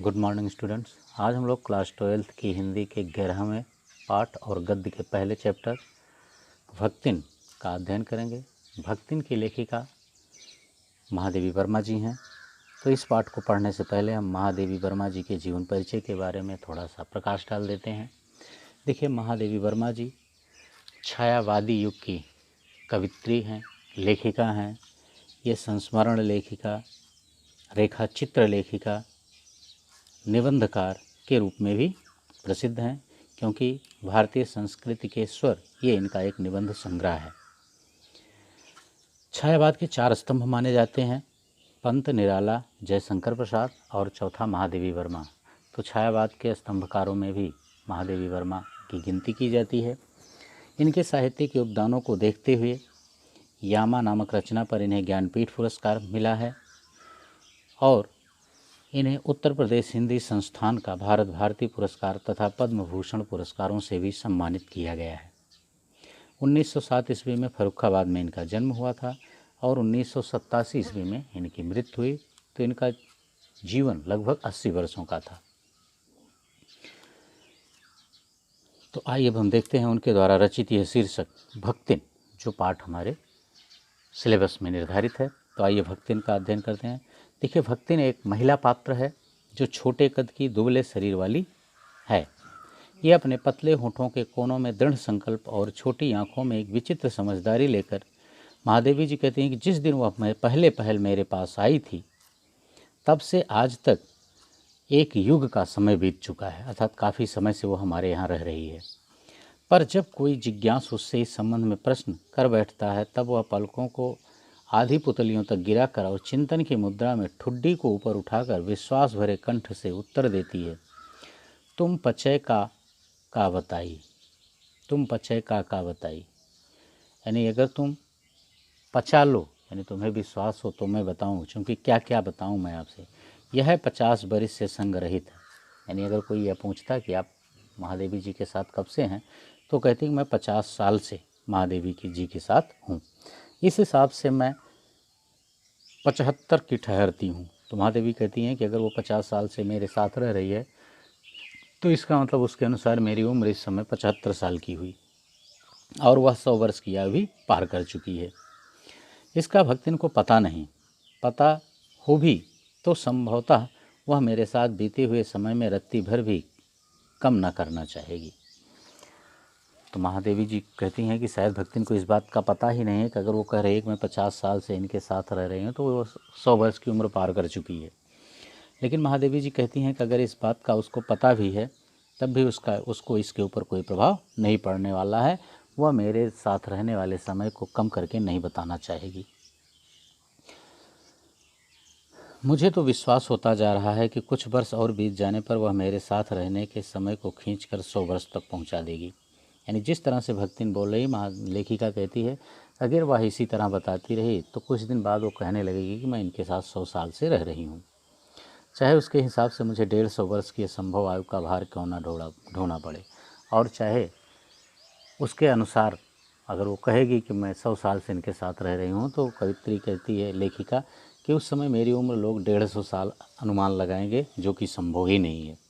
Good morning students. आज हम लोग क्लास 12th की हिंदी के 11वें पाठ और गद्य के पहले चैप्टर भक्तिन का अध्ययन करेंगे। भक्तिन की लेखिका महादेवी वर्मा जी हैं। तो इस पाठ को पढ़ने से पहले हम महादेवी वर्मा जी के जीवन परिचय के बारे में थोड़ा सा प्रकाश डाल देते हैं। देखिए, महादेवी वर्मा जी छायावादी युग की कवित्री हैं, लेखिका हैं। ये संस्मरण लेखिका, रेखा चित्र लेखिका, निबंधकार के रूप में भी प्रसिद्ध हैं, क्योंकि भारतीय संस्कृति के स्वर ये इनका एक निबंध संग्रह है। छायावाद के 4 स्तंभ माने जाते हैं, पंत, निराला, जयशंकर प्रसाद और चौथा महादेवी वर्मा। तो छायावाद के स्तंभकारों में भी महादेवी वर्मा की गिनती की जाती है। इनके साहित्यिक योगदानों को देखते हुए यामा नामक रचना पर इन्हें ज्ञानपीठ पुरस्कार मिला है और इन्हें उत्तर प्रदेश हिंदी संस्थान का भारत भारती पुरस्कार तथा पद्म भूषण पुरस्कारों से भी सम्मानित किया गया है। 1907 ईस्वी में फर्रुखाबाद में इनका जन्म हुआ था और 1987 ईस्वी में इनकी मृत्यु हुई। तो इनका जीवन लगभग 80 वर्षों का था। तो आइए अब हम देखते हैं उनके द्वारा रचित यह शीर्षक भक्तिन, जो पाठ हमारे सिलेबस में निर्धारित है। तो आइए भक्तिन का अध्ययन करते हैं। देखिए, भक्तिन एक महिला पात्र है जो छोटे कद की दुबले शरीर वाली है। ये अपने पतले होठों के कोनों में दृढ़ संकल्प और छोटी आंखों में एक विचित्र समझदारी लेकर महादेवी जी कहती हैं कि जिस दिन वह पहल मेरे पास आई थी, तब से आज तक एक युग का समय बीत चुका है, अर्थात काफ़ी समय से वो हमारे यहाँ रह रही है। पर जब कोई जिज्ञासु उससे इस संबंध में प्रश्न कर बैठता है, तब वह पलकों को आधी पुतलियों तक गिरा कर और चिंतन की मुद्रा में ठुड्डी को ऊपर उठाकर विश्वास भरे कंठ से उत्तर देती है, तुम पचय का बताई, तुम पचय का बताई। यानी अगर तुम पचा लो, यानी तुम्हें विश्वास हो तो मैं बताऊं, क्योंकि क्या क्या बताऊं मैं आपसे। यह 50 बरिस से संग रहित है। यानी अगर कोई यह पूछता कि आप महादेवी जी के साथ कब से हैं, तो कहती कि मैं 50 साल से महादेवी जी के साथ हूँ। इस हिसाब से मैं 75 की ठहरती हूँ। तो महादेवी कहती हैं कि अगर वो 50 साल से मेरे साथ रह रही है, तो इसका मतलब उसके अनुसार मेरी उम्र इस समय 75 साल की हुई और वह 100 वर्ष की आयु भी पार कर चुकी है। इसका भक्तिन को पता नहीं, पता हो भी तो संभवतः वह मेरे साथ बीते हुए समय में रत्ती भर भी कम न करना चाहेगी। तो महादेवी जी कहती हैं कि शायद भक्तिन को इस बात का पता ही नहीं है कि अगर वो कह रही है कि मैं 50 साल से इनके साथ रह रही हूँ, तो वो 100 वर्ष की उम्र पार कर चुकी है। लेकिन महादेवी जी कहती हैं कि अगर इस बात का उसको पता भी है, तब भी उसको इसके ऊपर कोई प्रभाव नहीं पड़ने वाला है। वह मेरे साथ रहने वाले समय को कम करके नहीं बताना चाहेगी। मुझे तो विश्वास होता जा रहा है कि कुछ वर्ष और बीत जाने पर वह मेरे साथ रहने के समय को खींचकर 100 वर्ष तक पहुंचा देगी। यानी जिस तरह से भक्तिन बोल रही, लेखिका कहती है, अगर वह इसी तरह बताती रही तो कुछ दिन बाद वो कहने लगेगी कि मैं इनके साथ 100 साल से रह रही हूँ, चाहे उसके हिसाब से मुझे 150 वर्ष की असंभव आयु का भार क्यों ना ढोना पड़े, और चाहे उसके अनुसार अगर वो कहेगी कि मैं 100 साल से इनके साथ रह रही हूँ, तो कवित्री कहती है, लेखिका, कि उस समय मेरी उम्र लोग 150 साल अनुमान लगाएंगे, जो कि संभव ही नहीं है।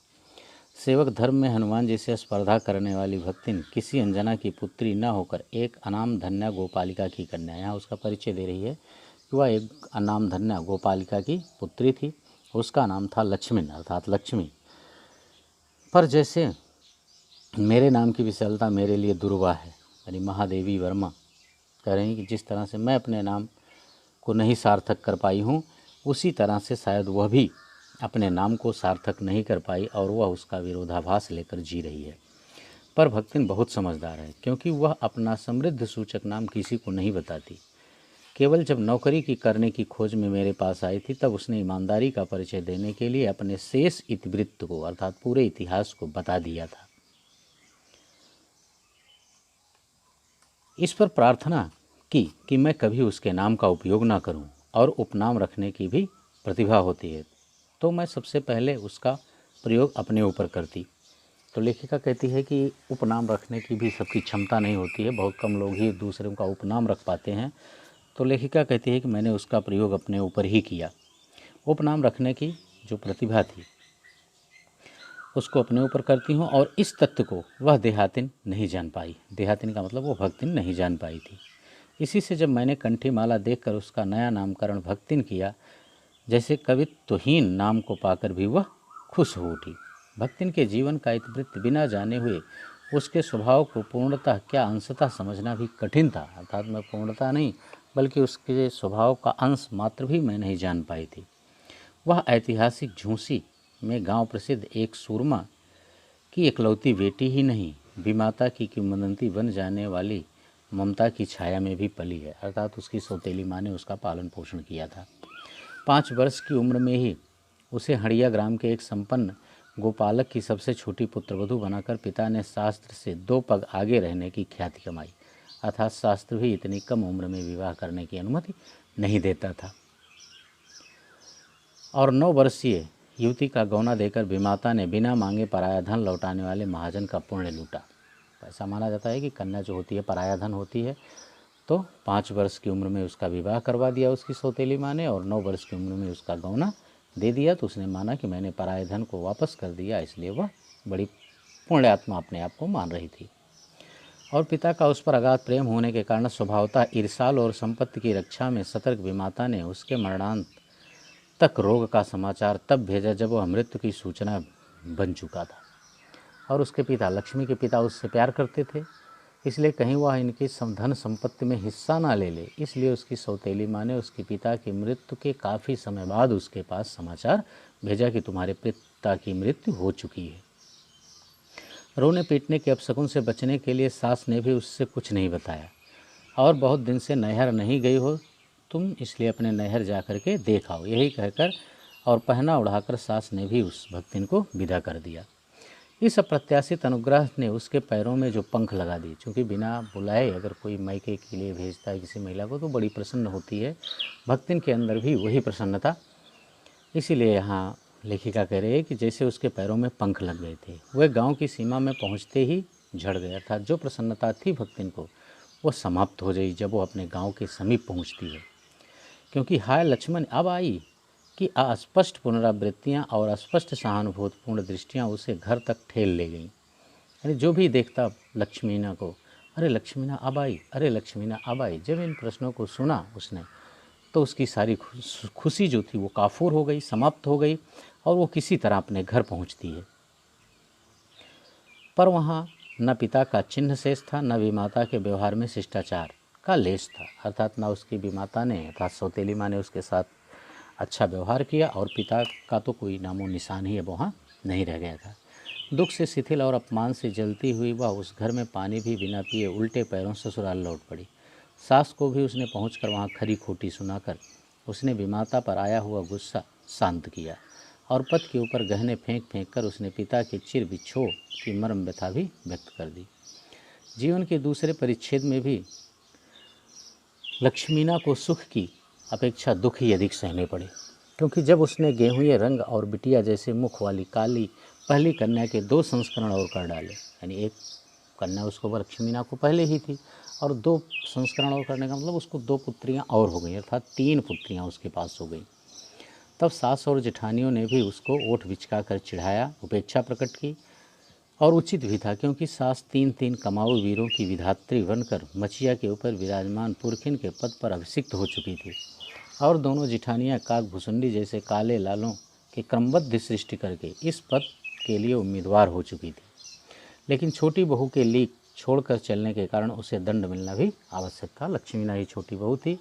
सेवक धर्म में हनुमान जी से स्पर्धा करने वाली भक्तिन किसी अंजना की पुत्री न होकर एक अनाम धन्या गोपालिका की कन्या, यहाँ उसका परिचय दे रही है कि वह एक अनाम धन्या गोपालिका की पुत्री थी। उसका नाम था लक्ष्मण, अर्थात लक्ष्मी। पर जैसे मेरे नाम की विशालता मेरे लिए दुर्वा है, यानी महादेवी वर्मा कह रही कि जिस तरह से मैं अपने नाम को नहीं सार्थक कर पाई हूँ, उसी तरह से शायद वह भी अपने नाम को सार्थक नहीं कर पाई और वह उसका विरोधाभास लेकर जी रही है। पर भक्तिन बहुत समझदार है, क्योंकि वह अपना समृद्ध सूचक नाम किसी को नहीं बताती। केवल जब नौकरी की करने की खोज में मेरे पास आई थी, तब उसने ईमानदारी का परिचय देने के लिए अपने शेष इतिवृत्त को, अर्थात पूरे इतिहास को बता दिया था। इस पर प्रार्थना की कि मैं कभी उसके नाम का उपयोग ना करूं, और उपनाम रखने की भी प्रतिभा होती है तो मैं सबसे पहले उसका प्रयोग अपने ऊपर करती। तो लेखिका कहती है कि उपनाम रखने की भी सबकी क्षमता नहीं होती है, बहुत कम लोग ही दूसरों का उपनाम रख पाते हैं। तो लेखिका कहती है कि मैंने उसका प्रयोग अपने ऊपर ही किया। उपनाम रखने की जो प्रतिभा थी उसको अपने ऊपर करती हूँ, और इस तथ्य को वह देहातिन नहीं जान पाई। देहातिन का मतलब वो भक्तिन नहीं जान पाई थी। इसी से जब मैंने कंठी माला देखकर उसका नया नामकरण भक्तिन किया, जैसे कवित्वहीन नाम को पाकर भी वह खुश हो उठी। भक्तिन के जीवन का इतिवृत्त बिना जाने हुए उसके स्वभाव को पूर्णतः क्या अंशतः समझना भी कठिन था। अर्थात मैं पूर्णतः नहीं, बल्कि उसके स्वभाव का अंश मात्र भी मैं नहीं जान पाई थी। वह ऐतिहासिक झूंसी में गांव प्रसिद्ध एक सूरमा की इकलौती बेटी ही नहीं, विमाता की किंवदंती बन जाने वाली ममता की छाया में भी पली है। अर्थात उसकी सौतेली माँ ने उसका पालन पोषण किया था। 5 वर्ष की उम्र में ही उसे हड़िया ग्राम के एक संपन्न गोपालक की सबसे छोटी पुत्रवधू बनाकर पिता ने शास्त्र से 2 पग आगे रहने की ख्याति कमाई। अर्थात शास्त्र भी इतनी कम उम्र में विवाह करने की अनुमति नहीं देता था। और 9 वर्षीय युवती का गौना देकर विमाता ने बिना मांगे पराया धन लौटाने वाले महाजन का पुण्य लूटा। ऐसा माना जाता है कि कन्या जो होती है पराया धन होती है, तो 5 वर्ष की उम्र में उसका विवाह करवा दिया उसकी सौतेली माँ ने, और 9 वर्ष की उम्र में उसका गौना दे दिया। तो उसने माना कि मैंने पराये धन को वापस कर दिया, इसलिए वह बड़ी पुण्यात्मा अपने आप को मान रही थी। और पिता का उस पर अगाध प्रेम होने के कारण स्वभावतः ईर्षाल और संपत्ति की रक्षा में सतर्क विमाता ने उसके मरणांत तक रोग का समाचार तब भेजा जब वह मृत्यु की सूचना बन चुका था। और उसके पिता, लक्ष्मी के पिता, उससे प्यार करते थे, इसलिए कहीं वह इनकी धन संपत्ति में हिस्सा ना ले ले, इसलिए उसकी सौतेली माँ ने उसके पिता की मृत्यु के काफ़ी समय बाद उसके पास समाचार भेजा कि तुम्हारे पिता की मृत्यु हो चुकी है। रोने पीटने के अपशकुन से बचने के लिए सास ने भी उससे कुछ नहीं बताया, और बहुत दिन से नैहर नहीं गई हो तुम, इसलिए अपने नैहर जा कर के देख आओ, यही कहकर और पहना उड़ाकर सास ने भी उस भक्तिन को विदा कर दिया। इस अप्रत्याशित अनुग्रह ने उसके पैरों में जो पंख लगा दिए, क्योंकि बिना बुलाए अगर कोई मायके के लिए भेजता है किसी महिला को तो बड़ी प्रसन्न होती है, भक्तिन के अंदर भी वही प्रसन्नता। इसीलिए यहाँ लेखिका कह रही है कि जैसे उसके पैरों में पंख लग गए थे। वह गांव की सीमा में पहुंचते ही झड़ गया था। जो प्रसन्नता थी भक्तिन को वो समाप्त हो गई जब वो अपने गांव के समीप पहुंचती है, क्योंकि हाय लक्ष्मण अब आई कि अस्पष्ट पुनरावृत्तियाँ और अस्पष्ट सहानुभूतिपूर्ण दृष्टियाँ उसे घर तक ठेल ले गईं। यानी जो भी देखता लक्ष्मीना को, अरे लक्ष्मीना अब आई, अरे लक्ष्मीना अब आई। जब इन प्रश्नों को सुना उसने तो उसकी सारी खुशी जो थी वो काफूर हो गई, समाप्त हो गई, और वो किसी तरह अपने घर पहुंचती है। पर वहाँ न पिता का चिन्ह शेष था, न विमाता के व्यवहार में शिष्टाचार का लेश था। अर्थात न उसकी विमाता ने अर्थात सौतेली माँ ने उसके साथ अच्छा व्यवहार किया, और पिता का तो कोई नामो निशान ही अब वहाँ नहीं रह गया था। दुख से शिथिल और अपमान से जलती हुई वह उस घर में पानी भी बिना पिए उल्टे पैरों ससुराल लौट पड़ी। सास को भी उसने पहुंचकर वहाँ खरी खोटी सुनाकर उसने विमाता पर आया हुआ गुस्सा शांत किया, और पथ के ऊपर गहने फेंक फेंक कर उसने पिता के चिर विछोह की मर्म व्यथा भी व्यक्त कर दी। जीवन के दूसरे परिच्छेद में भी लक्ष्मीना को सुख की अपेक्षा दुख ही अधिक सहने पड़े, क्योंकि जब उसने गेहूँए रंग और बिटिया जैसे मुख वाली काली पहली कन्या के 2 संस्करण और कर डाले, यानी एक कन्या उसको लक्ष्मीना को पहले ही थी, और 2 संस्करण और करने का मतलब उसको 2 पुत्रियां और हो गई, अर्थात 3 पुत्रियां उसके पास हो गई। तब सास और जेठानियों ने भी उसको ओठ बिचका कर चिढ़ाया, उपेक्षा प्रकट की, और उचित भी था, क्योंकि सास 3 कमाऊ वीरों की विधात्री बनकर मचिया के ऊपर विराजमान पुरखिन के पद पर अभिषिक्त हो चुकी थी, और दोनों जिठानियाँ काक भुसुंडी जैसे काले लालों के क्रमबद्ध सृष्टि करके इस पद के लिए उम्मीदवार हो चुकी थी। लेकिन छोटी बहू के लीक छोड़कर चलने के कारण उसे दंड मिलना भी आवश्यक था। लक्ष्मीना ही छोटी बहू थी,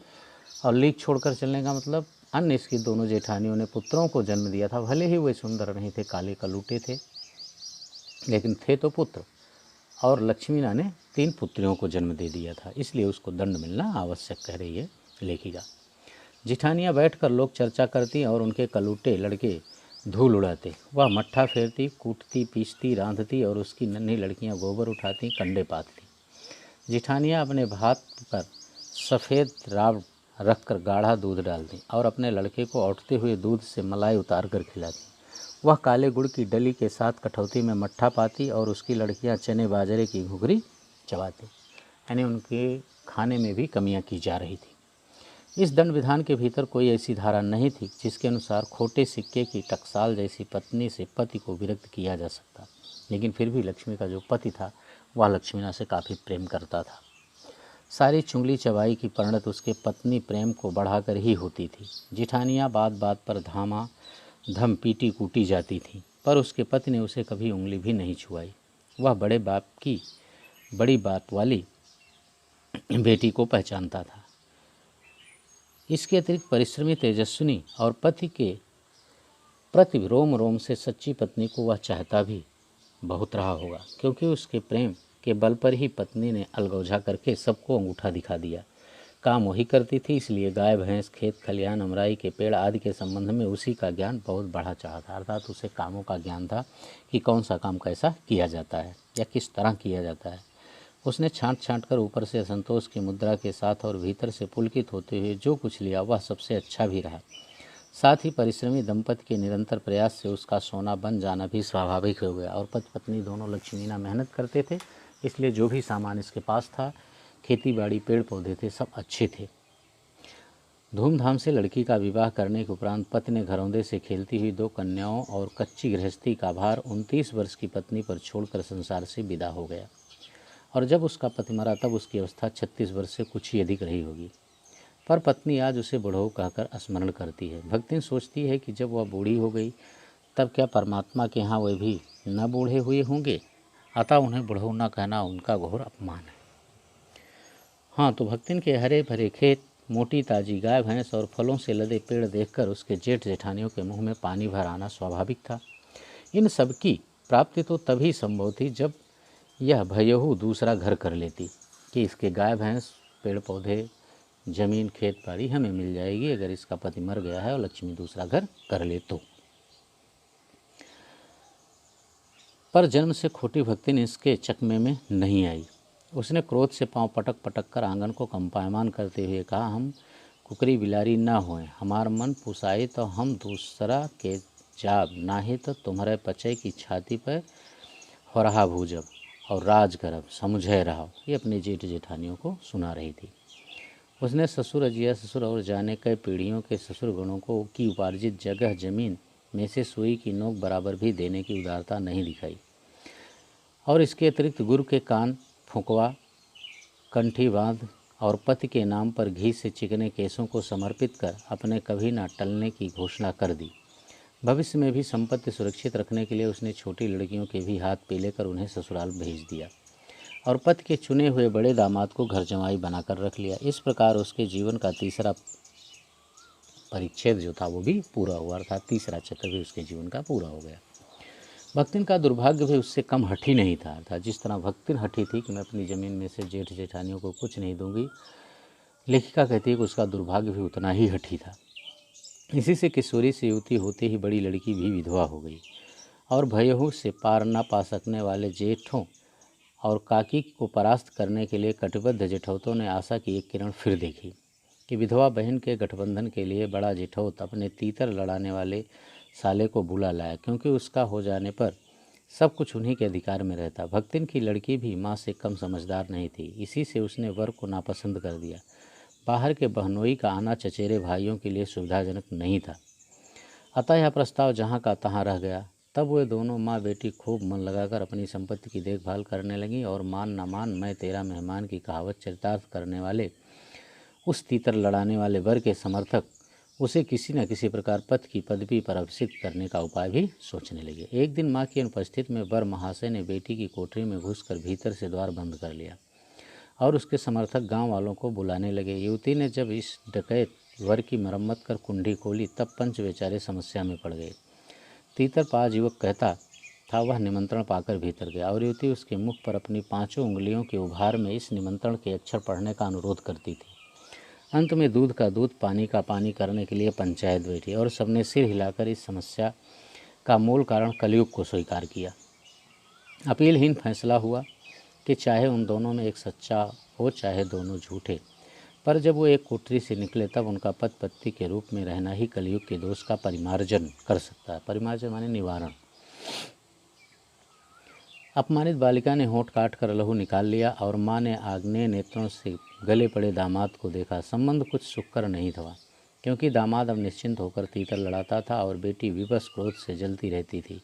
और लीक छोड़कर चलने का मतलब अन्य इसकी दोनों जेठानियों ने पुत्रों को जन्म दिया था। भले ही वे सुंदर नहीं थे, काले कलूटे थे, लेकिन थे तो पुत्र, और लक्ष्मीना ने 3 पुत्रियों को जन्म दे दिया था, इसलिए उसको दंड मिलना आवश्यक, कह रही है लेखिका। जिठानियाँ बैठकर लोग चर्चा करती और उनके कलूटे लड़के धूल उड़ाते। वह मट्ठा फेरती, कूटती, पीसती, रांधती, और उसकी नन्ही लड़कियां गोबर उठाती, कंडे पाथती। जिठानियाँ अपने भात पर सफ़ेद राब रखकर गाढ़ा दूध डालती और अपने लड़के को औटते हुए दूध से मलाई उतार कर खिलाती। वह काले गुड़ की डली के साथ कठौती में मट्ठा पाती और उसकी लड़कियां चने बाजरे की घुघरी चबाती। यानी उनके खाने में भी कमियां की जा रही थी। इस दंड विधान के भीतर कोई ऐसी धारा नहीं थी जिसके अनुसार खोटे सिक्के की टकसाल जैसी पत्नी से पति को विरक्त किया जा सकता, लेकिन फिर भी लक्ष्मी का जो पति था वह लक्ष्मीना से काफ़ी प्रेम करता था। सारी चुंगली चबाई की परिणत उसके पत्नी प्रेम को बढ़ाकर ही होती थी। जिठानियाँ बात बात पर धामा धम पीटी कूटी जाती थीं, पर उसके पति ने उसे कभी उंगली भी नहीं छुआई। वह बड़े बाप की बड़ी बात वाली बेटी को पहचानता था। इसके अतिरिक्त परिश्रमी, तेजस्विनी और पति के प्रति रोम रोम से सच्ची पत्नी को वह चाहता भी बहुत रहा होगा, क्योंकि उसके प्रेम के बल पर ही पत्नी ने अलगौझा करके सबको अंगूठा दिखा दिया। काम वही करती थी, इसलिए गाय भैंस, खेत खलिहान, अमराई के पेड़ आदि के संबंध में उसी का ज्ञान बहुत बढ़ा चाहा था। अर्थात उसे कामों का ज्ञान था कि कौन सा काम कैसा किया जाता है या किस तरह किया जाता है। उसने छांट छांट कर ऊपर से असंतोष की मुद्रा के साथ और भीतर से पुलकित होते हुए जो कुछ लिया वह सबसे अच्छा भी रहा। साथ ही परिश्रमी दंपति के निरंतर प्रयास से उसका सोना बन जाना भी स्वाभाविक हो गया। और पति पत्नी दोनों लक्ष्मीना मेहनत करते थे, इसलिए जो भी सामान इसके पास था, खेती बाड़ी, पेड़ पौधे थे, सब अच्छे थे। धूमधाम से लड़की का विवाह करने के उपरांत पति ने घरौंदे से खेलती हुई 2 कन्याओं और कच्ची गृहस्थी का भार 29 वर्ष की पत्नी पर छोड़कर संसार से विदा हो गया। और जब उसका पति मरा तब उसकी अवस्था 36 वर्ष से कुछ ही अधिक रही होगी। पर पत्नी आज उसे बुढ़ऊ कहकर स्मरण करती है। भक्तिन सोचती है कि जब वह बूढ़ी हो गई तब क्या परमात्मा के यहाँ वे भी न बूढ़े हुए होंगे, अतः उन्हें बुढ़ऊ न कहना उनका घोर अपमान है। हाँ, तो भक्तिन के हरे भरे खेत, मोटी ताजी गाय भैंस और फलों से लदे पेड़ देखकर उसके जेठ जेठानियों के मुंह में पानी भर आना स्वाभाविक था। इन सब की प्राप्ति तो तभी संभव थी जब यह भयहू दूसरा घर कर लेती कि इसके गाय भैंस, पेड़ पौधे, जमीन, खेत बाड़ी हमें मिल जाएगी अगर इसका पति मर गया है और लक्ष्मी दूसरा घर कर ले तो। पर जन्म से खोटी भक्तिन इसके चकमे में नहीं आई। उसने क्रोध से पांव पटक पटक कर आंगन को कंपायमान करते हुए कहा, हम कुकरी बिलारी ना होएं, हमार मन पुसाई तो हम दूसरा के जाब, नाहे तो तुम्हारे पचे की छाती पर हो रहा भूजब और राज करब, समझे रहो। ये अपने जेठ जेठानियों को सुना रही थी। उसने ससुर, अजिया ससुर और जाने कई पीढ़ियों के ससुर गणों को की उपार्जित जगह जमीन में से सुई की नोक बराबर भी देने की उदारता नहीं दिखाई। और इसके अतिरिक्त गुरु के कान फुंकवा, कंठी बांध और पति के नाम पर घी से चिकने केसों को समर्पित कर अपने कभी ना टलने की घोषणा कर दी। भविष्य में भी संपत्ति सुरक्षित रखने के लिए उसने छोटी लड़कियों के भी हाथ पीले कर उन्हें ससुराल भेज दिया और पति के चुने हुए बड़े दामाद को घर जमाई बनाकर रख लिया। इस प्रकार उसके जीवन का तीसरा परिच्छेद जो था वो भी पूरा हुआ, अर्थात तीसरा चक्र भी उसके जीवन का पूरा हो गया। भक्तिन का दुर्भाग्य भी उससे कम हठी नहीं था। अर्थात जिस तरह भक्तिन हठी थी कि मैं अपनी ज़मीन में से जेठ जेठानियों को कुछ नहीं दूंगी, लेखिका कहती है कि उसका दुर्भाग्य भी उतना ही हठी था। इसी से किशोरी से युवती होते ही बड़ी लड़की भी विधवा हो गई और भयहू से पार न पा सकने वाले जेठों और काकी को परास्त करने के लिए कटिबद्ध जेठौतों ने आशा की एक किरण फिर देखी कि विधवा बहन के गठबंधन के लिए बड़ा जेठौत अपने तीतर लड़ाने वाले साले को बुला लाया, क्योंकि उसका हो जाने पर सब कुछ उन्हीं के अधिकार में रहता। भक्तिन की लड़की भी माँ से कम समझदार नहीं थी, इसी से उसने वर को नापसंद कर दिया। बाहर के बहनोई का आना चचेरे भाइयों के लिए सुविधाजनक नहीं था, अतः यह प्रस्ताव जहाँ का तहाँ रह गया। तब वे दोनों माँ बेटी खूब मन लगाकर अपनी संपत्ति की देखभाल करने लगीं और मान न मान मैं तेरा मेहमान की कहावत चरितार्थ करने वाले उस तीतर लड़ाने वाले वर के समर्थक उसे किसी न किसी प्रकार पद की पदवी पर अभिषिक्त करने का उपाय भी सोचने लगे। एक दिन माँ की अनुपस्थिति में वर महाशय ने बेटी की कोठरी में घुसकर भीतर से द्वार बंद कर लिया और उसके समर्थक गांव वालों को बुलाने लगे। युवती ने जब इस डकैत वर की मरम्मत कर कुंडी खोली तब पंच बेचारे समस्या में पड़ गए। तीतर पाज युवक कहता था वह निमंत्रण पाकर भीतर गया और युवती उसके मुख पर अपनी 5 उंगलियों के उभार में इस निमंत्रण के अक्षर पढ़ने का अनुरोध करती थी। अंत में दूध का दूध, पानी का पानी करने के लिए पंचायत बैठी और सबने सिर हिलाकर इस समस्या का मूल कारण कलयुग को स्वीकार किया। अपीलहीन फैसला हुआ कि चाहे उन दोनों में एक सच्चा हो चाहे दोनों झूठे, पर जब वो एक कोठरी से निकले तब उनका पति पत्नी के रूप में रहना ही कलयुग के दोष का परिमार्जन कर सकता है। परिमार्जन माने निवारण। अपमानित बालिका ने होंठ काट कर लहू निकाल लिया और माँ ने आग्नेय नेत्रों से गले पड़े दामाद को देखा। संबंध कुछ सुखकर नहीं था, क्योंकि दामाद अब निश्चिंत होकर तीतर लड़ाता था और बेटी विवश क्रोध से जलती रहती थी।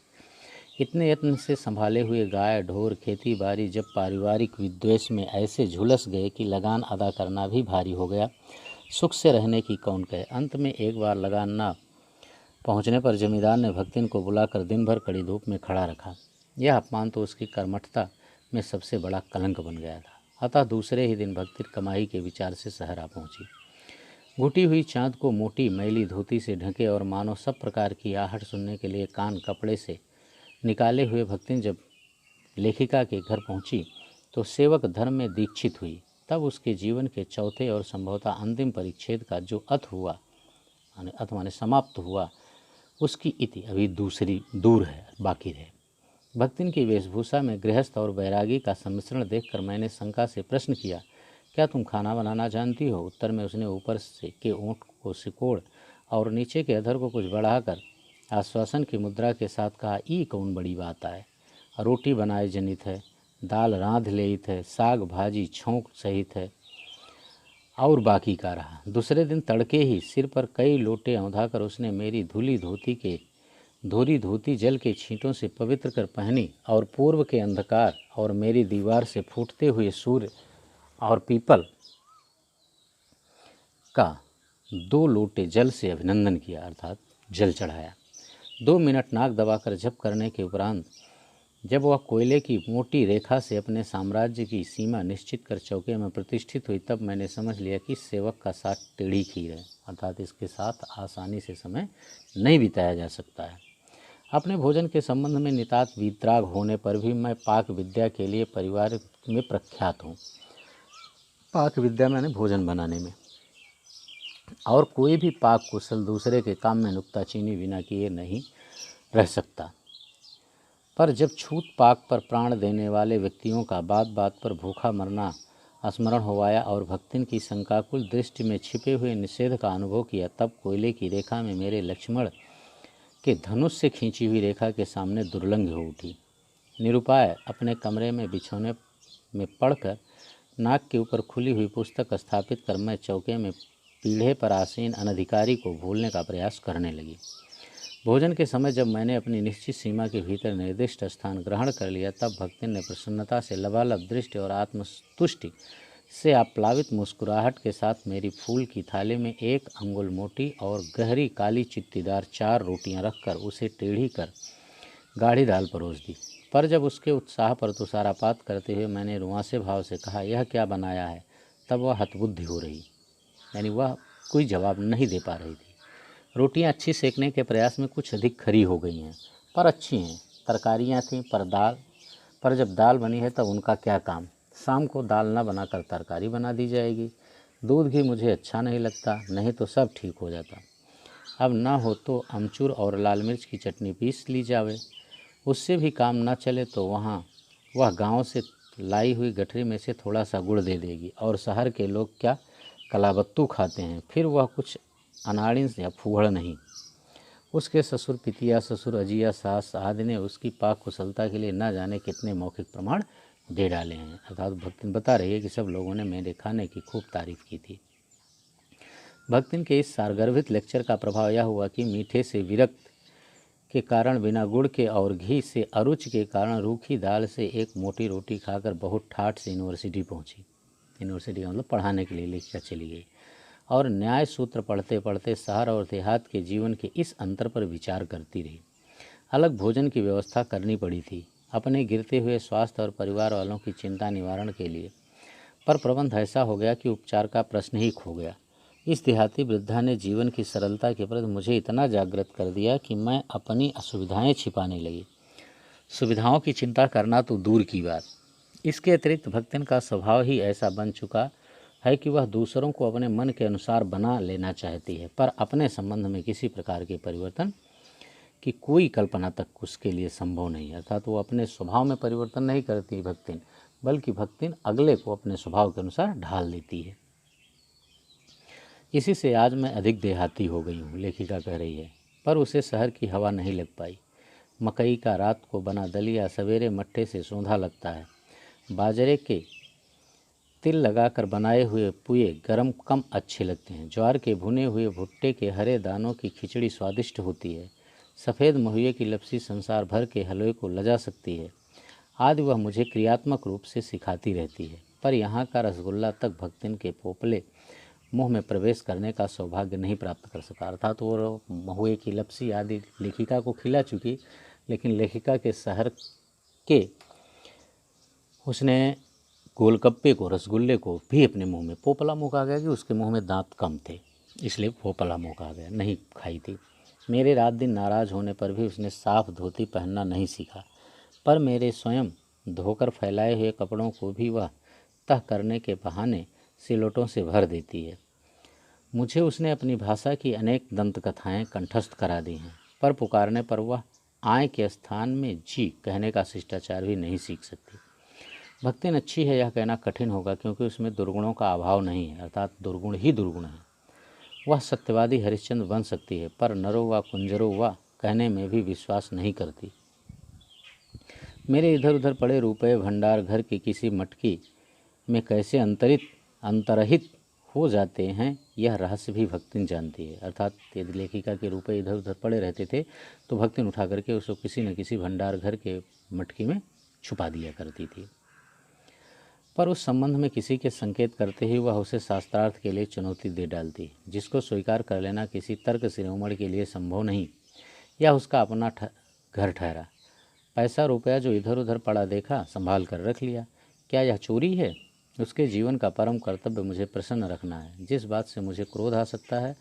इतने यत्न से संभाले हुए गाय ढोर खेती बाड़ी जब पारिवारिक विद्वेष में ऐसे झुलस गए कि लगान अदा करना भी भारी हो गया। सुख से रहने की कौन कहे। अंत में एक बार लगान न पहुँचने पर जमींदार ने भक्तिन को बुलाकर दिन भर कड़ी धूप में खड़ा रखा। यह अपमान तो उसकी कर्मठता में सबसे बड़ा कलंक बन गया था। अतः दूसरे ही दिन भक्ति कमाई के विचार से शहर आ पहुंची। घुटी हुई चाँद को मोटी मैली धोती से ढके और मानो सब प्रकार की आहट सुनने के लिए कान कपड़े से निकाले हुए भक्तिन जब लेखिका के घर पहुंची तो सेवक धर्म में दीक्षित हुई। तब उसके जीवन के चौथे और संभवतः अंतिम परिच्छेद का जो अथ माने समाप्त हुआ, उसकी इति अभी दूर है, बाकी रहे। भक्तिन की वेशभूषा में गृहस्थ और बैरागी का सम्मिश्रण देखकर मैंने शंका से प्रश्न किया, क्या तुम खाना बनाना जानती हो? उत्तर में उसने ऊपर से के ओंठ को सिकोड़ और नीचे के अधर को कुछ बढ़ाकर आश्वासन की मुद्रा के साथ कहा, ई कौन बड़ी बात आए। रोटी बनाए जनित है, दाल रांध लेइत है, साग भाजी छोंक सहित है और बाकी का रहा। दूसरे दिन तड़के ही सिर पर कई लोटे औंधाकर उसने मेरी धोरी धोती जल के छींटों से पवित्र कर पहनी और पूर्व के अंधकार और मेरी दीवार से फूटते हुए सूर्य और पीपल का 2 लोटे जल से अभिनंदन किया, अर्थात जल चढ़ाया। 2 मिनट नाक दबाकर जप करने के उपरांत जब वह कोयले की मोटी रेखा से अपने साम्राज्य की सीमा निश्चित कर चौके में प्रतिष्ठित हुई, तब मैंने समझ लिया कि सेवक का साथ टेढ़ी खीर है, अर्थात इसके साथ आसानी से समय नहीं बिताया जा सकता है। अपने भोजन के संबंध में नितांत वीतराग होने पर भी मैं पाक विद्या के लिए परिवार में प्रख्यात हूँ। पाक विद्या मैंने भोजन बनाने में, और कोई भी पाक कुशल दूसरे के काम में नुक्ताचीनी बिना किए नहीं रह सकता। पर जब छूत पाक पर प्राण देने वाले व्यक्तियों का बात बात पर भूखा मरना स्मरण हो आया और भक्तिन की शंकाकुल दृष्टि में छिपे हुए निषेध का अनुभव किया, तब कोयले की रेखा में मेरे लक्ष्मण के धनुष से खींची हुई रेखा के सामने दुर्लंघ हो उठी। निरुपाय अपने कमरे में बिछौने में पड़कर नाक के ऊपर खुली हुई पुस्तक स्थापित कर मैं चौके में पीढ़े पर आसीन अनधिकारी को भूलने का प्रयास करने लगी। भोजन के समय जब मैंने अपनी निश्चित सीमा के भीतर निर्दिष्ट स्थान ग्रहण कर लिया, तब भक्तिन ने प्रसन्नता से लबालब दृष्टि और आत्मतुष्टि से आप्लावित मुस्कुराहट के साथ मेरी फूल की थाली में 1 अंगुल मोटी और गहरी काली चित्तीदार 4 रोटियां रखकर उसे टेढ़ी कर गाढ़ी दाल परोस दी। पर जब उसके उत्साह पर तुषारापात करते हुए मैंने रुआंसे भाव से कहा, यह क्या बनाया है, तब वह हतबुद्धि हो रही, यानी वह कोई जवाब नहीं दे पा रही थी। रोटियां अच्छी सेकने के प्रयास में कुछ अधिक खरी हो गई हैं, पर अच्छी हैं। तरकारियां थीं पर जब दाल बनी है तब उनका क्या काम। शाम को दाल न बनाकर तरकारी बना दी जाएगी। दूध घी मुझे अच्छा नहीं लगता, नहीं तो सब ठीक हो जाता। अब ना हो तो अमचूर और लाल मिर्च की चटनी पीस ली जावे। उससे भी काम न चले तो वह गांव से लाई हुई गठरी में से थोड़ा सा गुड़ दे देगी। और शहर के लोग क्या कलाबत्तू खाते हैं, फिर वह कुछ अनाड़िन या फूहड़ नहीं। उसके ससुर पितिया, ससुर अजिया, सास आदि ने उसकी पाक कुशलता के लिए न जाने कितने मौखिक प्रमाण दे डाले हैं। अर्थात भक्तिन बता रही है कि सब लोगों ने मेरे खाने की खूब तारीफ की थी। भक्तिन के इस सारगर्भित लेक्चर का प्रभाव यह हुआ कि मीठे से विरक्त के कारण बिना गुड़ के और घी से अरुच के कारण रूखी दाल से 1 मोटी रोटी खाकर बहुत ठाठ से यूनिवर्सिटी पहुंची। यूनिवर्सिटी का मतलब पढ़ाने के लिए लेकर चली गई और न्याय सूत्र पढ़ते पढ़ते शहर और देहात के जीवन के इस अंतर पर विचार करती रही। अलग भोजन की व्यवस्था करनी पड़ी थी अपने गिरते हुए स्वास्थ्य और परिवार वालों की चिंता निवारण के लिए, पर प्रबंध ऐसा हो गया कि उपचार का प्रश्न ही खो गया। इस देहाती वृद्धा ने जीवन की सरलता के प्रति मुझे इतना जागृत कर दिया कि मैं अपनी असुविधाएं छिपाने लगी। सुविधाओं की चिंता करना तो दूर की बात, इसके अतिरिक्त भक्तिन का स्वभाव ही ऐसा बन चुका है कि वह दूसरों को अपने मन के अनुसार बना लेना चाहती है, पर अपने संबंध में किसी प्रकार के परिवर्तन की कोई कल्पना तक उसके लिए संभव नहीं। अर्थात वो अपने स्वभाव में परिवर्तन नहीं करती भक्तिन, बल्कि भक्तिन अगले को अपने स्वभाव के अनुसार ढाल देती है। इसी से आज मैं अधिक देहाती हो गई हूँ, लेखिका कह रही है, पर उसे शहर की हवा नहीं लग पाई। मकई का रात को बना दलिया सवेरे मट्ठे से सौंधा लगता है। बाजरे के तिल लगाकर बनाए हुए पुए गरम कम अच्छे लगते हैं। ज्वार के भुने हुए भुट्टे के हरे दानों की खिचड़ी स्वादिष्ट होती है। सफ़ेद महुए की लपसी संसार भर के हलवे को लजा सकती है। आदि वह मुझे क्रियात्मक रूप से सिखाती रहती है, पर यहाँ का रसगुल्ला तक भक्तिन के पोपले मुंह में प्रवेश करने का सौभाग्य नहीं प्राप्त कर सका। अर्थात वो महुए की लपसी आदि लेखिका को खिला चुकी, लेकिन लेखिका के शहर के उसने गोलगप्पे को, रसगुल्ले को भी अपने मुंह में, पोपला मुँह आ गया कि उसके मुंह में दांत कम थे, इसलिए पोपला मुँह आ गया, नहीं खाई थी। मेरे रात दिन नाराज़ होने पर भी उसने साफ धोती पहनना नहीं सीखा, पर मेरे स्वयं धोकर फैलाए हुए कपड़ों को भी वह तह करने के बहाने सिलोटों से भर देती है। मुझे उसने अपनी भाषा की अनेक दंतकथाएं कंठस्थ करा दी हैं, पर पुकारने पर वह आय के स्थान में जी कहने का शिष्टाचार भी नहीं सीख सकती। भक्तिन अच्छी है यह कहना कठिन होगा, क्योंकि उसमें दुर्गुणों का अभाव नहीं है, अर्थात दुर्गुण ही दुर्गुण है। वह सत्यवादी हरिश्चंद्र बन सकती है, पर नरो व कुंजरो व कहने में भी विश्वास नहीं करती। मेरे इधर उधर पड़े रुपए भंडार घर की किसी मटकी में कैसे अंतरहित हो जाते हैं, यह रहस्य भी भक्तिन जानती है। अर्थात यदि लेखिका के रुपए इधर उधर पड़े रहते थे तो भक्तिन उठा करके उसको किसी न किसी भंडार घर के मटकी में छुपा दिया करती थी, पर उस संबंध में किसी के संकेत करते ही वह उसे शास्त्रार्थ के लिए चुनौती दे डालती, जिसको स्वीकार कर लेना किसी तर्क शिरोमणि के लिए संभव नहीं। यह उसका अपना घर ठहरा। पैसा रुपया जो इधर उधर पड़ा देखा, संभाल कर रख लिया। क्या यह चोरी है? उसके जीवन का परम कर्तव्य मुझे प्रसन्न रखना है। जिस बात से मुझे क्रोध आ सकता है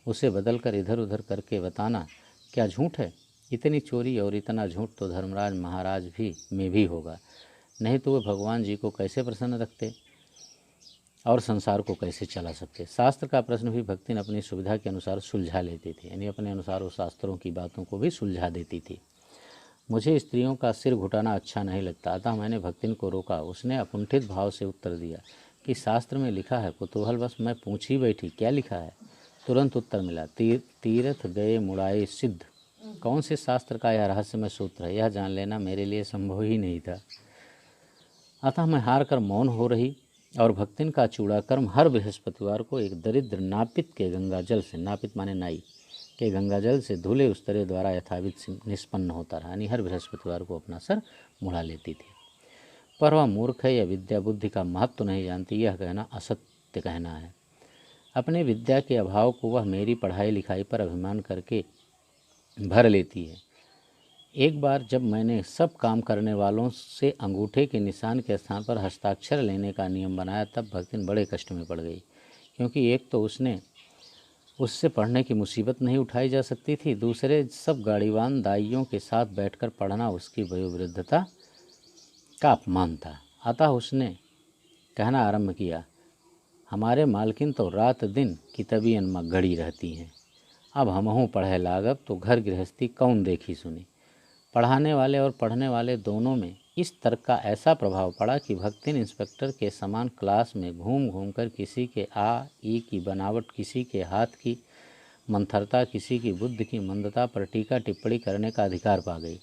उसे बदल कर इधर उधर करके बताना क्या झूठ है? इतनी चोरी और इतना झूठ तो धर्मराज महाराज भी में भी होगा, नहीं तो वे भगवान जी को कैसे प्रसन्न रखते और संसार को कैसे चला सकते। शास्त्र का प्रश्न भी भक्तिन अपनी सुविधा के अनुसार सुलझा लेती थी, यानी अपने अनुसार उस शास्त्रों की बातों को भी सुलझा देती थी। मुझे स्त्रियों का सिर घुटाना अच्छा नहीं लगता, अतः मैंने भक्तिन को रोका। उसने अकुंठित भाव से उत्तर दिया कि शास्त्र में लिखा है। कुतूहलवश मैं पूछ ही बैठी, क्या लिखा है? तुरंत उत्तर मिला, तीर्थ गए मुड़ाए सिद्ध। कौन से शास्त्र का यह रहस्यमय सूत्र है, यह जान लेना मेरे लिए संभव ही नहीं था। अतः मैं हार कर मौन हो रही और भक्तिन का चूड़ाकर्म हर बृहस्पतिवार को एक दरिद्र नापित के गंगाजल से, नापित माने नाई के गंगाजल से धुले उस्तरे द्वारा यथाविध निष्पन्न होता रहा, यानी हर बृहस्पतिवार को अपना सर मुड़ा लेती थी। पर वह मूर्ख है या विद्या बुद्धि का महत्व नहीं जानती, यह कहना असत्य कहना है। अपने विद्या के अभाव को वह मेरी पढ़ाई लिखाई पर अभिमान करके भर लेती है। एक बार जब मैंने सब काम करने वालों से अंगूठे के निशान के स्थान पर हस्ताक्षर लेने का नियम बनाया, तब भक्तिन बड़े कष्ट में पड़ गई, क्योंकि एक तो उससे पढ़ने की मुसीबत नहीं उठाई जा सकती थी, दूसरे सब गाड़ीवान दाइयों के साथ बैठकर पढ़ना उसकी वयोवृद्धता का अपमान था। अतः उसने कहना आरंभ किया, हमारे मालकिन तो रात दिन किताबियन में गड़ी रहती हैं, अब हमहूँ पढ़े लागब तो घर गृहस्थी कौन देखी सुनी। पढ़ाने वाले और पढ़ने वाले दोनों में इस तर्क का ऐसा प्रभाव पड़ा कि भक्तिन इंस्पेक्टर के समान क्लास में घूम घूम कर किसी के आ ई की बनावट, किसी के हाथ की मंथरता, किसी की बुद्धि की मंदता पर टीका टिप्पणी करने का अधिकार पा गई।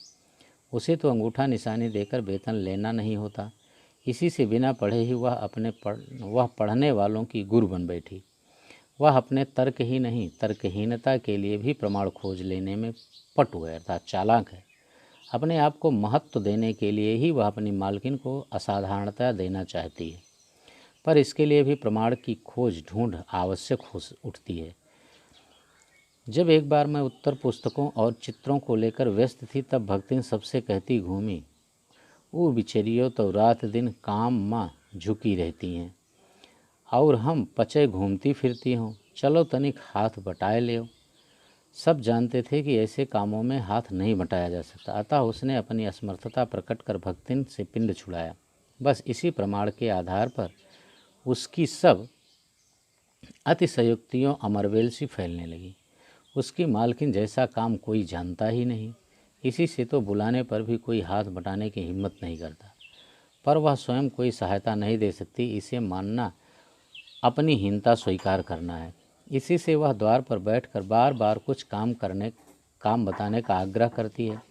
उसे तो अंगूठा निशानी देकर वेतन लेना नहीं होता, इसी से बिना पढ़े ही वह पढ़ने वालों की गुरु बन बैठी। वह अपने तर्क ही नहीं, तर्कहीनता के लिए भी प्रमाण खोज लेने में पटु है, अर्थात चालाक है। अपने आप को महत्व देने के लिए ही वह अपनी मालकिन को असाधारणता देना चाहती है, पर इसके लिए भी प्रमाण की खोज ढूंढ आवश्यक हो उठती है। जब एक बार मैं उत्तर पुस्तकों और चित्रों को लेकर व्यस्त थी, तब भक्तिन सबसे कहती घूमी, वो बिचरियो तो रात दिन काम माँ झुकी रहती हैं और हम पचे घूमती फिरती हूँ, चलो तनिक हाथ बटाए ले। सब जानते थे कि ऐसे कामों में हाथ नहीं बटाया जा सकता, अतः उसने अपनी असमर्थता प्रकट कर भक्तिन से पिंड छुड़ाया। बस इसी प्रमाण के आधार पर उसकी सब अतिशयोक्तियों अमरवेल सी फैलने लगी। उसकी मालकिन जैसा काम कोई जानता ही नहीं, इसी से तो बुलाने पर भी कोई हाथ बटाने की हिम्मत नहीं करता, पर वह स्वयं कोई सहायता नहीं दे सकती, इसे मानना अपनी हीनता स्वीकार करना है। इसी से वह द्वार पर बैठकर बार बार कुछ काम बताने का आग्रह करती है।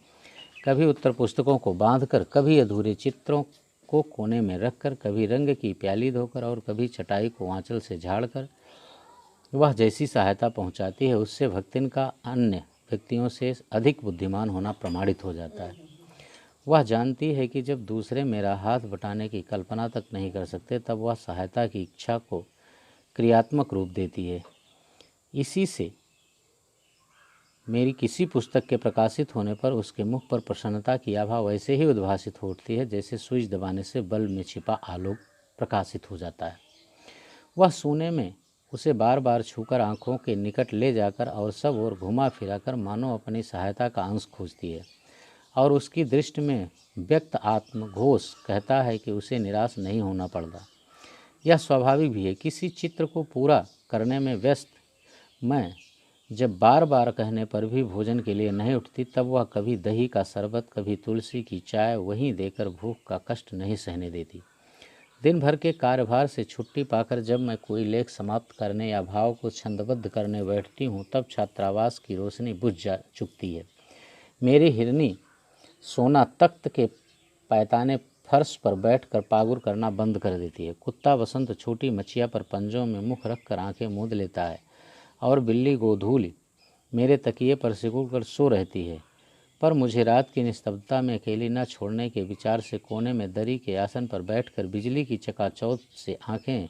कभी उत्तर पुस्तकों को बांधकर, कभी अधूरे चित्रों को कोने में रखकर, कभी रंग की प्याली धोकर और कभी चटाई को आंचल से झाड़कर वह जैसी सहायता पहुंचाती है, उससे भक्तिन का अन्य व्यक्तियों से अधिक बुद्धिमान होना प्रमाणित हो जाता है। वह जानती है कि जब दूसरे मेरा हाथ बटाने की कल्पना तक नहीं कर सकते, तब वह सहायता की इच्छा को क्रियात्मक रूप देती है। इसी से मेरी किसी पुस्तक के प्रकाशित होने पर उसके मुख पर प्रसन्नता की आभा वैसे ही उद्भासित होती है जैसे स्विच दबाने से बल्ब में छिपा आलोक प्रकाशित हो जाता है। वह सोने में उसे बार बार छूकर आँखों के निकट ले जाकर और सब ओर घुमा फिराकर मानो अपनी सहायता का अंश खोजती है, और उसकी दृष्टि में व्यक्त आत्मघोष कहता है कि उसे निराश नहीं होना पड़ता। यह स्वाभाविक भी है। किसी चित्र को पूरा करने में व्यस्त मैं जब बार बार कहने पर भी भोजन के लिए नहीं उठती, तब वह कभी दही का शरबत, कभी तुलसी की चाय वहीं देकर भूख का कष्ट नहीं सहने देती। दिन भर के कार्यभार से छुट्टी पाकर जब मैं कोई लेख समाप्त करने या भाव को छंदबद्ध करने बैठती हूँ, तब छात्रावास की रोशनी बुझ जा चुकती है। मेरी हिरनी सोना तख्त के पैताने फर्श पर बैठकर पागुर करना बंद कर देती है। कुत्ता वसंत छोटी मछिया पर पंजों में मुख रखकर आंखें मूंद लेता है, और बिल्ली गोधूली मेरे तकिए पर सिकुड़ कर सो रहती है। पर मुझे रात की निस्तब्धता में अकेली न छोड़ने के विचार से कोने में दरी के आसन पर बैठकर बिजली की चकाचौंध से आंखें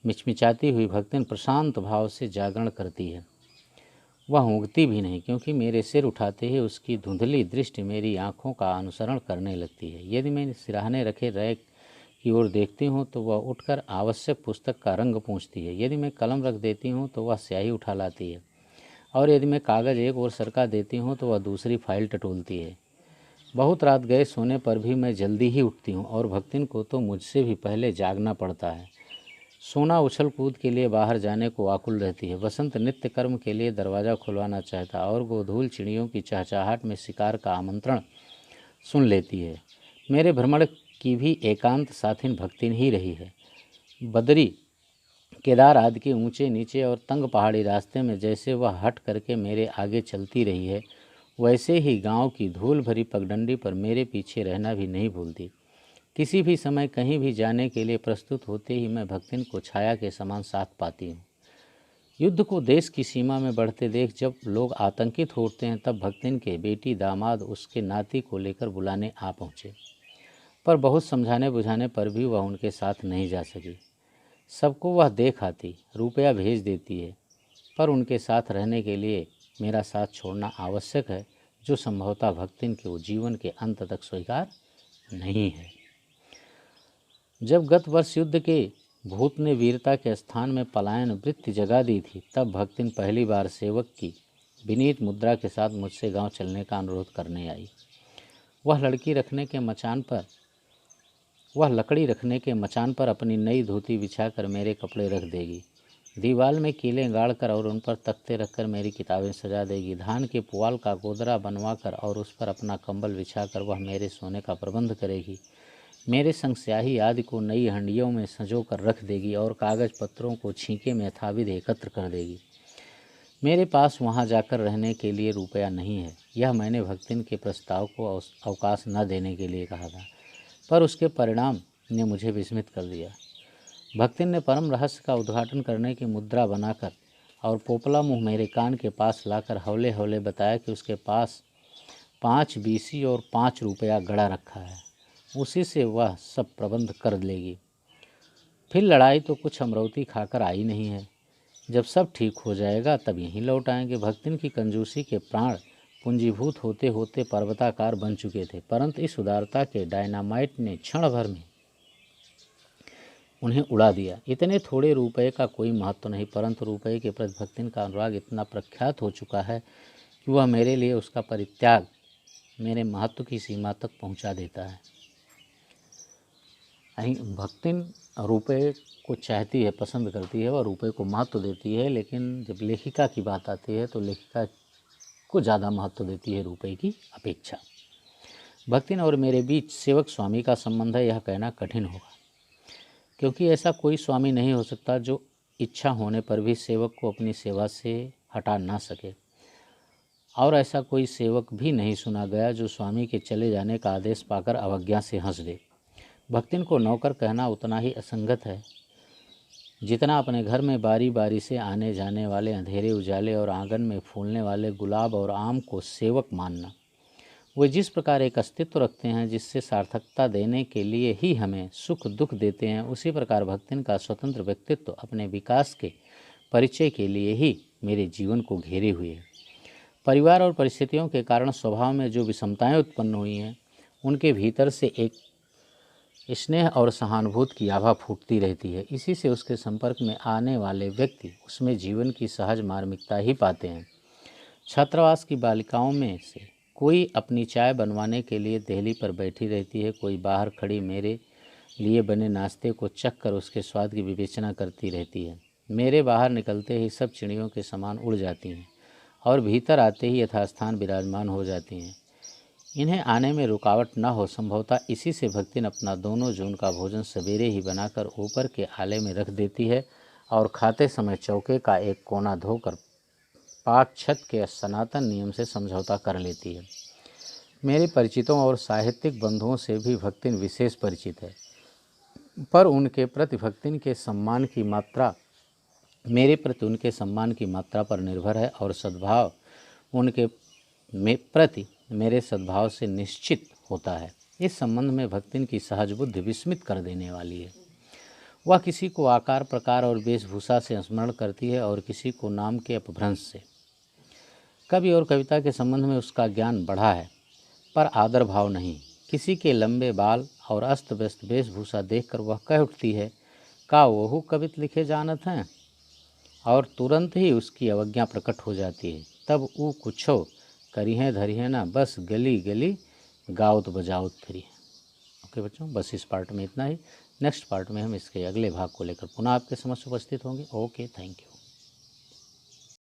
मिचमिचाती हुई भक्तिन प्रशांत भाव से जागरण करती है। वह ऊँघती भी नहीं, क्योंकि मेरे सिर उठाते ही उसकी धुंधली दृष्टि मेरी आँखों का अनुसरण करने लगती है। यदि मैं सिरहाने रखे रैक की ओर देखती हूँ तो वह उठकर आवश्यक पुस्तक का रंग पूछती है। यदि मैं कलम रख देती हूँ तो वह स्याही उठा लाती है, और यदि मैं कागज़ एक ओर सरका देती हूँ तो वह दूसरी फाइल टटोलती है। बहुत रात गए सोने पर भी मैं जल्दी ही उठती हूँ, और भक्तिन को तो मुझसे भी पहले जागना पड़ता है। सोना उछल कूद के लिए बाहर जाने को आकुल रहती है। वसंत नित्य कर्म के लिए दरवाज़ा खुलवाना चाहता, और गोधूल चिड़ियों की चहचहाहट में शिकार का आमंत्रण सुन लेती है। मेरे भ्रमण की भी एकांत साथिन भक्तिन ही रही है। बदरी, केदार आदि के ऊंचे नीचे और तंग पहाड़ी रास्ते में जैसे वह हट करके मेरे आगे चलती रही है, वैसे ही गांव की धूल भरी पगडंडी पर मेरे पीछे रहना भी नहीं भूलती। किसी भी समय कहीं भी जाने के लिए प्रस्तुत होते ही मैं भक्तिन को छाया के समान साथ पाती हूँ। युद्ध को देश की सीमा में बढ़ते देख जब लोग आतंकित होते हैं, तब भक्तिन के बेटी, दामाद उसके नाती को लेकर बुलाने आ पहुँचे, पर बहुत समझाने बुझाने पर भी वह उनके साथ नहीं जा सकी। सबको वह देख आती, रुपया भेज देती है, पर उनके साथ रहने के लिए मेरा साथ छोड़ना आवश्यक है, जो संभवतः भक्तिन के जीवन के अंत तक स्वीकार नहीं है। जब गत वर्ष युद्ध के भूत ने वीरता के स्थान में पलायन वृत्ति जगा दी थी, तब भक्तिन पहली बार सेवक की विनीत मुद्रा के साथ मुझसे गांव चलने का अनुरोध करने आई। वह लकड़ी रखने के मचान पर अपनी नई धोती बिछाकर मेरे कपड़े रख देगी। दीवार में कीलें गाड़कर और उन पर तख्ते रखकर मेरी किताबें सजा देगी। धान के पुआल का गोदरा बनवाकर और उस पर अपना कंबल बिछाकर वह मेरे सोने का प्रबंध करेगी। मेरे संग स्याही आदि को नई हंडियों में संजो कर रख देगी और कागज पत्रों को छींके में यथाविध एकत्र कर देगी। मेरे पास वहां जाकर रहने के लिए रुपया नहीं है। यह मैंने भक्तिन के प्रस्ताव को अवकाश न देने के लिए कहा था, पर उसके परिणाम ने मुझे विस्मित कर दिया। भक्तिन ने परम रहस्य का उद्घाटन करने की मुद्रा बनाकर और पोपला मुँह मेरे कान के पास लाकर हौले हौले बताया कि उसके पास 5 बीसी और 5 रुपया गड़ा रखा है, उसी से वह सब प्रबंध कर लेगी। फिर लड़ाई तो कुछ अमरौती खाकर आई नहीं है। जब सब ठीक हो जाएगा तब यहीं लौट आएंगे। भक्तिन की कंजूसी के प्राण पूंजीभूत होते होते पर्वताकार बन चुके थे, परंतु इस उदारता के डायनामाइट ने क्षण भर में उन्हें उड़ा दिया। इतने थोड़े रुपए का कोई महत्व नहीं, परंतु रुपए के प्रति भक्तिन का अनुराग इतना प्रख्यात हो चुका है कि वह मेरे लिए उसका परित्याग मेरे महत्व की सीमा तक पहुंचा देता है। भक्तिन रुपए को चाहती है, पसंद करती है, और रुपए को महत्व देती है, लेकिन जब लेखिका की बात आती है तो लेखिका को ज़्यादा महत्व देती है रुपए की अपेक्षा। भक्तिन और मेरे बीच सेवक स्वामी का संबंध है, यह कहना कठिन होगा, क्योंकि ऐसा कोई स्वामी नहीं हो सकता जो इच्छा होने पर भी सेवक को अपनी सेवा से हटा ना सके। और ऐसा कोई सेवक भी नहीं सुना गया जो स्वामी के चले जाने का आदेश पाकर अवज्ञा से हंस दे। भक्तिन को नौकर कहना उतना ही असंगत है जितना अपने घर में बारी बारी से आने जाने वाले अंधेरे उजाले और आंगन में फूलने वाले गुलाब और आम को सेवक मानना। वे जिस प्रकार एक अस्तित्व रखते हैं जिससे सार्थकता देने के लिए ही हमें सुख दुख देते हैं, उसी प्रकार भक्तिन का स्वतंत्र व्यक्तित्व अपने विकास के परिचय के लिए ही मेरे जीवन को घेरे हुए है। परिवार और परिस्थितियों के कारण स्वभाव में जो विषमताएं उत्पन्न हुई हैं, उनके भीतर से एक स्नेह और सहानुभूति की आभा फूटती रहती है। इसी से उसके संपर्क में आने वाले व्यक्ति उसमें जीवन की सहज मार्मिकता ही पाते हैं। छात्रावास की बालिकाओं में से कोई अपनी चाय बनवाने के लिए देहली पर बैठी रहती है, कोई बाहर खड़ी मेरे लिए बने नाश्ते को चख कर उसके स्वाद की विवेचना करती रहती है। मेरे बाहर निकलते ही सब चिड़ियों के समान उड़ जाती हैं और भीतर आते ही यथास्थान विराजमान हो जाती हैं। इन्हें आने में रुकावट न हो, संभवतः इसी से भक्तिन अपना दोनों जून का भोजन सवेरे ही बनाकर ऊपर के आले में रख देती है और खाते समय चौके का एक कोना धोकर पाक छत के सनातन नियम से समझौता कर लेती है। मेरे परिचितों और साहित्यिक बंधुओं से भी भक्तिन विशेष परिचित है, पर उनके प्रति भक्तिन के सम्मान की मात्रा मेरे प्रति उनके सम्मान की मात्रा पर निर्भर है और सद्भाव उनके प्रति मेरे सद्भाव से निश्चित होता है। इस संबंध में भक्तिन की सहज बुद्धि विस्मित कर देने वाली है। वह किसी को आकार प्रकार और वेशभूषा से स्मरण करती है और किसी को नाम के अपभ्रंश से। कवि और कविता के संबंध में उसका ज्ञान बढ़ा है, पर आदर भाव नहीं। किसी के लंबे बाल और अस्त व्यस्त वेशभूषा देखकर वह कह उठती है, का वहु कवित लिखे जानत हैं, और तुरंत ही उसकी अवज्ञा प्रकट हो जाती है। तब ऊ कुछो करिहें धरिहें ना, बस गली गली गावत बजावत फिरी। ओके बच्चों, बस इस पार्ट में इतना ही। नेक्स्ट पार्ट में हम इसके अगले भाग को लेकर पुनः आपके समक्ष उपस्थित होंगे। Okay, thank you.